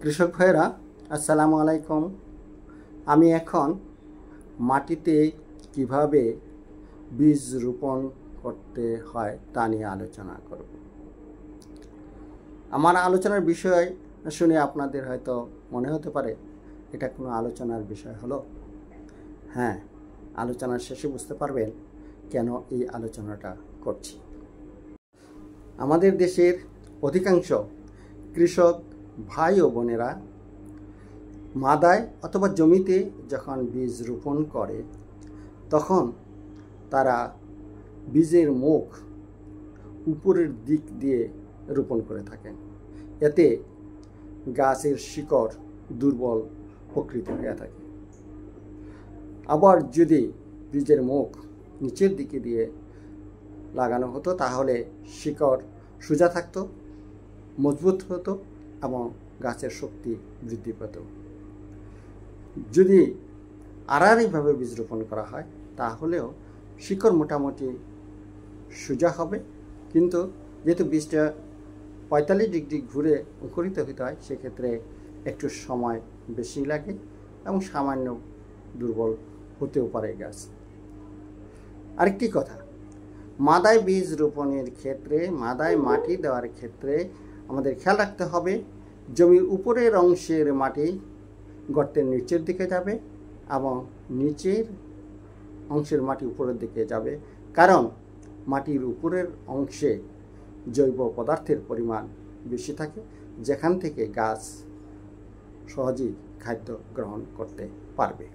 কৃষক ভাইরা আসসালামু আলাইকুম। আমি এখন মাটিতে কিভাবে বীজ রোপণ করতে হয় তা নিয়ে আলোচনা করব। আমার আলোচনার বিষয় শুনে আপনাদের হয়তো মনে হতে পারে এটা কোনো আলোচনার বিষয় হলো। হ্যাঁ, আলোচনার শেষে বুঝতে পারবেন কেন এই আলোচনাটা করছি। আমাদের দেশের অধিকাংশ কৃষক ভাই ও বোনেরা মাদায় অথবা জমিতে যখন বীজ রোপণ করে তখন তারা বীজের মুখ উপরের দিক দিয়ে রোপণ করে থাকেন। এতে গাছের শিকড় দুর্বল প্রকৃতি হয়ে থাকে। আবার যদি বীজের মুখ নিচের দিকে দিয়ে লাগানো হতো তাহলে শিকড় সোজা থাকতো, মজবুত হতো এবং গাছের শক্তি বৃদ্ধি পেত। যদি আড়াআড়িভাবে বীজ রোপণ করা হয় তাহলেও শিকড় মোটামুটি সোজা হবে, কিন্তু যেহেতু বীজটা 45 ডিগ্রি ঘুরে অঙ্কুরিত হতে হয় সেক্ষেত্রে একটু সময় বেশি লাগে এবং সামান্য দুর্বল হতেও পারে গাছ। আরেকটি কথা, মাদায় বীজ রোপণের ক্ষেত্রে, মাদায় মাটি দেওয়ার ক্ষেত্রে আমাদের খেয়াল রাখতে হবে জমির উপরের অংশের মাটি গর্তের নিচের দিকে যাবে এবং নিচের অংশের মাটি উপরের দিকে যাবে, কারণ মাটির উপরের অংশে জৈব পদার্থের পরিমাণ বেশি থাকে, যেখান থেকে গাছ সহজেই খাদ্য গ্রহণ করতে পারবে।